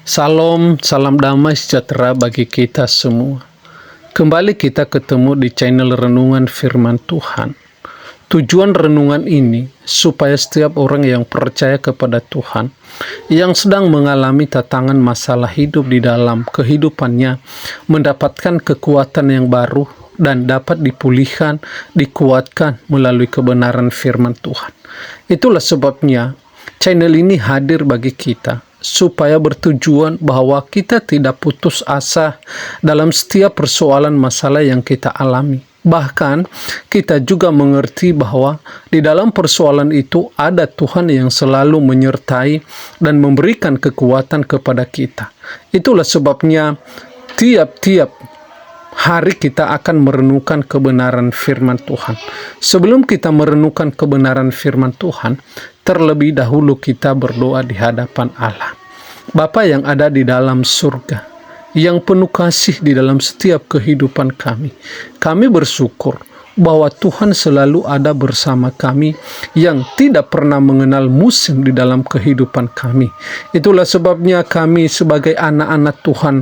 Salam, salam damai sejahtera bagi kita semua. Kembali kita ketemu di channel Renungan Firman Tuhan. Tujuan renungan ini supaya setiap orang yang percaya kepada Tuhan, yang sedang mengalami tantangan masalah hidup di dalam kehidupannya, mendapatkan kekuatan yang baru dan dapat dipulihkan, dikuatkan melalui kebenaran firman Tuhan. Itulah sebabnya channel ini hadir bagi kita, supaya bertujuan bahwa kita tidak putus asa dalam setiap persoalan masalah yang kita alami. Bahkan kita juga mengerti bahwa di dalam persoalan itu ada Tuhan yang selalu menyertai dan memberikan kekuatan kepada kita. Itulah sebabnya tiap-tiap hari kita akan merenungkan kebenaran firman Tuhan. Sebelum kita merenungkan kebenaran firman Tuhan, terlebih dahulu kita berdoa di hadapan Allah. Bapa yang ada di dalam surga, yang penuh kasih di dalam setiap kehidupan kami bersyukur bahwa Tuhan selalu ada bersama kami, yang tidak pernah mengenal musim di dalam kehidupan kami. Itulah sebabnya kami sebagai anak-anak Tuhan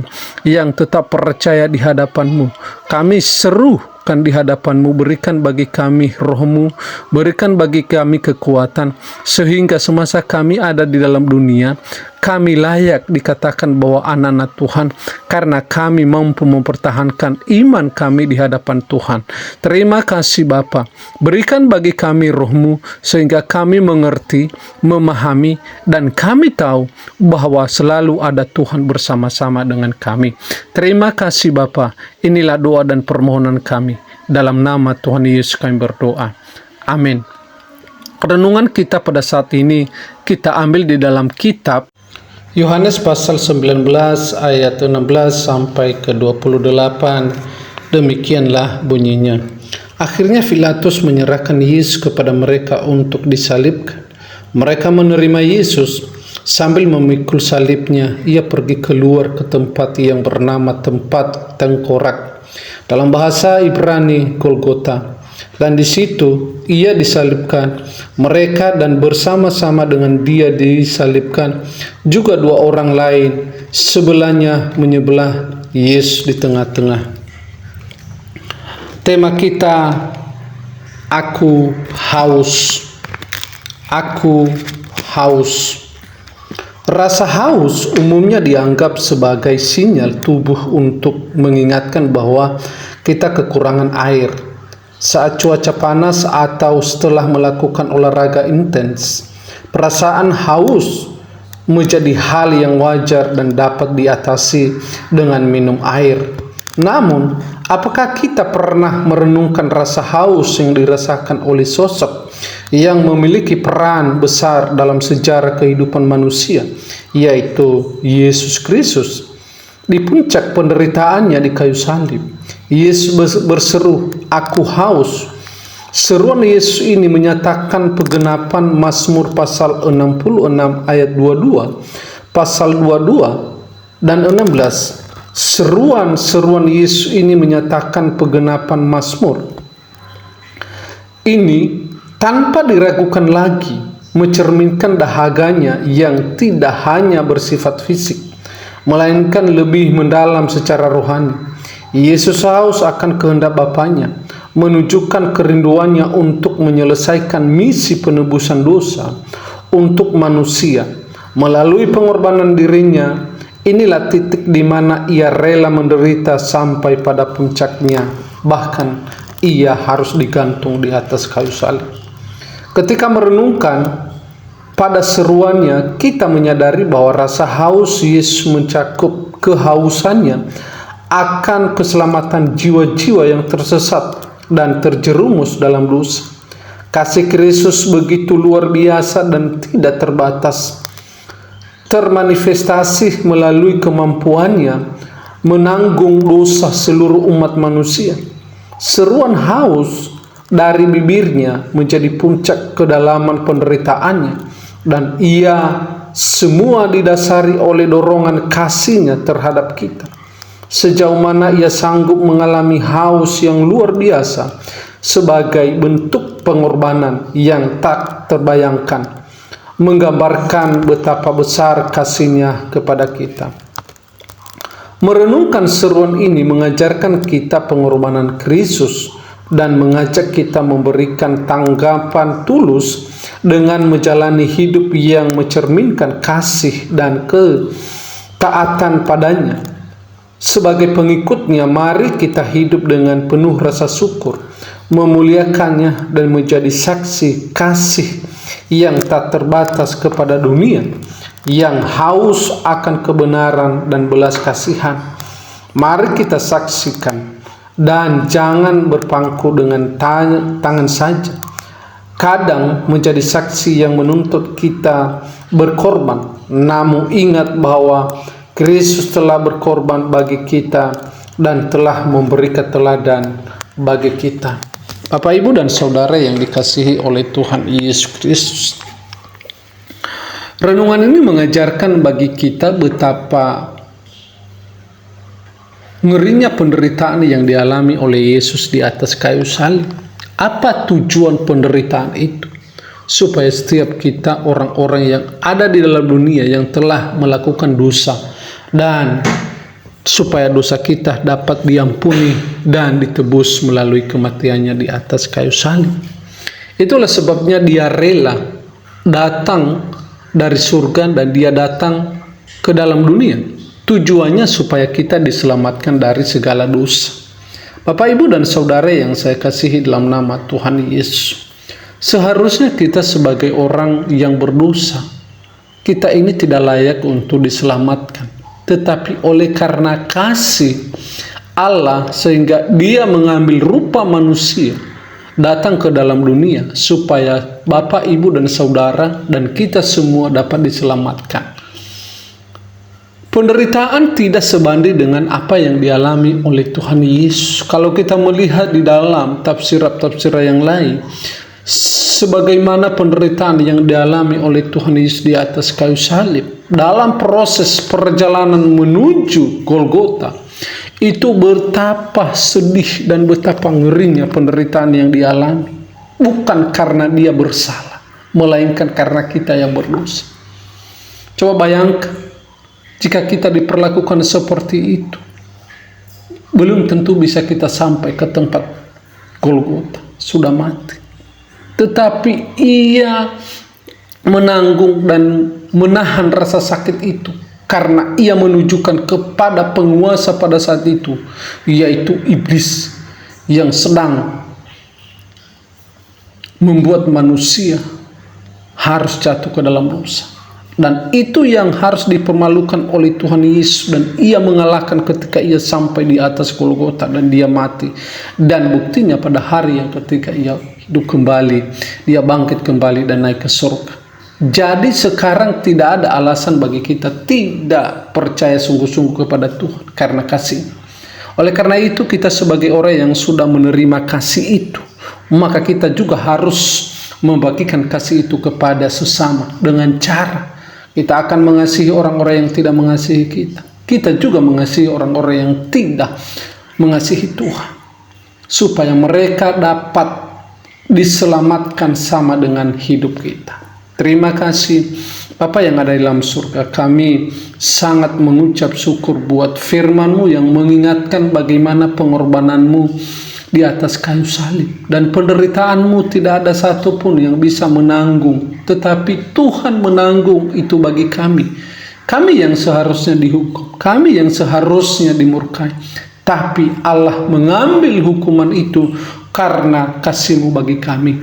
yang tetap percaya di hadapan-Mu, kami serukan di hadapan-Mu, berikan bagi kami roh-Mu, berikan bagi kami kekuatan, sehingga semasa kami ada di dalam dunia, kami layak dikatakan bahwa anak-anak Tuhan, karena kami mampu mempertahankan iman kami di hadapan Tuhan. Terima kasih Bapa, berikan bagi kami roh-Mu, sehingga kami mengerti, memahami, dan kami tahu bahwa selalu ada Tuhan bersama-sama dengan kami. Terima kasih Bapa, inilah doa dan permohonan kami. Dalam nama Tuhan Yesus kami berdoa. Amin. Renungan kita pada saat ini kita ambil di dalam kitab Yohanes pasal 19 ayat 16 sampai ke 28. Demikianlah bunyinya. Akhirnya Pilatus menyerahkan Yesus kepada mereka untuk disalibkan. Mereka menerima Yesus. Sambil memikul salibnya, ia pergi keluar ke tempat yang bernama tempat tengkorak, dalam bahasa Ibrani Golgota. Dan di situ ia disalibkan. Mereka dan bersama-sama dengan dia disalibkan juga dua orang lain, sebelahnya menyebelah, Yesus di tengah-tengah. Tema kita, aku haus. Aku haus. Rasa haus umumnya dianggap sebagai sinyal tubuh untuk mengingatkan bahwa kita kekurangan air saat cuaca panas atau setelah melakukan olahraga intens. Perasaan haus menjadi hal yang wajar dan dapat diatasi dengan minum air. Namun, apakah kita pernah merenungkan rasa haus yang dirasakan oleh sosok yang memiliki peran besar dalam sejarah kehidupan manusia, yaitu Yesus Kristus? Di puncak penderitaannya di kayu salib, Yesus berseru, "Aku haus." Seruan Yesus ini menyatakan penggenapan Mazmur pasal 66 ayat 22, pasal 22 dan 16. Seruan Yesus ini menyatakan penggenapan Mazmur ini tanpa diragukan lagi, mencerminkan dahaganya yang tidak hanya bersifat fisik, melainkan lebih mendalam secara rohani. Yesus haus akan kehendak Bapanya, menunjukkan kerinduannya untuk menyelesaikan misi penebusan dosa untuk manusia. Melalui pengorbanan dirinya, inilah titik di mana ia rela menderita sampai pada puncaknya. Bahkan ia harus digantung di atas kayu salib. Ketika merenungkan pada seruannya, kita menyadari bahwa rasa haus Yesus mencakup kehausannya akan keselamatan jiwa-jiwa yang tersesat dan terjerumus dalam dosa. Kasih Kristus begitu luar biasa dan tidak terbatas, termanifestasi melalui kemampuannya menanggung dosa seluruh umat manusia. Seruan haus dari bibirnya menjadi puncak kedalaman penderitaannya, dan ia semua didasari oleh dorongan kasihnya terhadap kita. Sejauh mana ia sanggup mengalami haus yang luar biasa sebagai bentuk pengorbanan yang tak terbayangkan. menggambarkan betapa besar kasih-Nya kepada kita. Merenungkan seruan ini mengajarkan kita pengorbanan Kristus dan mengajak kita memberikan tanggapan tulus dengan menjalani hidup yang mencerminkan kasih dan ketaatan padanya. Sebagai pengikutnya, mari kita hidup dengan penuh rasa syukur, memuliakannya dan menjadi saksi kasih yang tak terbatas kepada dunia yang haus akan kebenaran dan belas kasihan. Mari kita saksikan dan jangan berpangku dengan tangan saja. Kadang menjadi saksi yang menuntut kita berkorban, namun ingat bahwa Kristus telah berkorban bagi kita dan telah memberikan teladan bagi kita. Bapak, Ibu, dan Saudara yang dikasihi oleh Tuhan Yesus Kristus, renungan ini mengajarkan bagi kita betapa ngerinya penderitaan yang dialami oleh Yesus di atas kayu salib. Apa tujuan penderitaan itu? Supaya setiap kita, orang-orang yang ada di dalam dunia yang telah melakukan dosa, dan supaya dosa kita dapat diampuni dan ditebus melalui kematiannya di atas kayu salib. Itulah sebabnya Dia rela datang dari surga dan Dia datang ke dalam dunia. Tujuannya supaya kita diselamatkan dari segala dosa. Bapak, Ibu, dan Saudara yang saya kasihi dalam nama Tuhan Yesus, seharusnya kita sebagai orang yang berdosa, kita ini tidak layak untuk diselamatkan. Tetapi oleh karena kasih Allah, sehingga Dia mengambil rupa manusia, datang ke dalam dunia supaya Bapak, Ibu, dan Saudara dan kita semua dapat diselamatkan. Penderitaan tidak sebanding dengan apa yang dialami oleh Tuhan Yesus. Kalau kita melihat di dalam tafsir-tafsir yang lain, sebagaimana penderitaan yang dialami oleh Tuhan Yesus di atas kayu salib, dalam proses perjalanan menuju Golgota, itu betapa sedih dan betapa ngerinya penderitaan yang dialami. Bukan karena Dia bersalah, melainkan karena kita yang berdosa. Coba bayangkan, jika kita diperlakukan seperti itu, belum tentu bisa kita sampai ke tempat Golgota, sudah mati. Tetapi Ia menanggung dan menahan rasa sakit itu karena Ia menunjukkan kepada penguasa pada saat itu, yaitu iblis, yang sedang membuat manusia harus jatuh ke dalam dosa. Dan itu yang harus dipermalukan oleh Tuhan Yesus, dan Ia mengalahkan ketika Ia sampai di atas Golgota dan Dia mati. Dan buktinya pada hari yang ketika Ia hidup kembali, Dia bangkit kembali dan naik ke surga. Jadi sekarang tidak ada alasan bagi kita tidak percaya sungguh-sungguh kepada Tuhan karena kasih. Oleh karena itu, kita sebagai orang yang sudah menerima kasih itu, maka kita juga harus membagikan kasih itu kepada sesama dengan cara kita akan mengasihi orang-orang yang tidak mengasihi kita. Kita juga mengasihi orang-orang yang tidak mengasihi Tuhan, supaya mereka dapat diselamatkan sama dengan hidup kita. Terima kasih Bapa yang ada di dalam surga. Kami sangat mengucap syukur buat firman-Mu yang mengingatkan bagaimana pengorbanan-Mu di atas kayu salib, dan penderitaan-Mu tidak ada satupun yang bisa menanggung, tetapi Tuhan menanggung itu bagi kami. Kami yang seharusnya dihukum, kami yang seharusnya dimurkai, tapi Allah mengambil hukuman itu karena kasih-Mu bagi kami.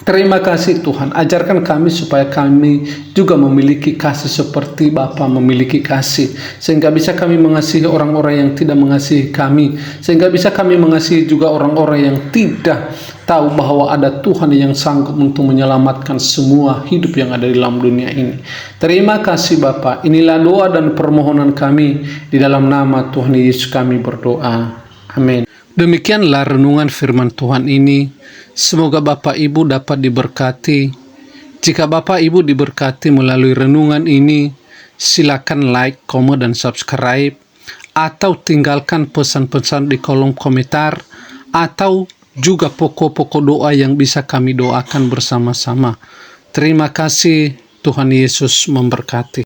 Terima kasih Tuhan, ajarkan kami supaya kami juga memiliki kasih seperti Bapa memiliki kasih, sehingga bisa kami mengasihi orang-orang yang tidak mengasihi kami, sehingga bisa kami mengasihi juga orang-orang yang tidak tahu bahwa ada Tuhan yang sanggup untuk menyelamatkan semua hidup yang ada di dalam dunia ini. Terima kasih Bapa, inilah doa dan permohonan kami, di dalam nama Tuhan Yesus kami berdoa, amin. Demikianlah renungan firman Tuhan ini. Semoga Bapak Ibu dapat diberkati. Jika Bapak Ibu diberkati melalui renungan ini, silakan like, komen, dan subscribe, atau tinggalkan pesan-pesan di kolom komentar, atau juga pokok-pokok doa yang bisa kami doakan bersama-sama. Terima kasih. Tuhan Yesus memberkati.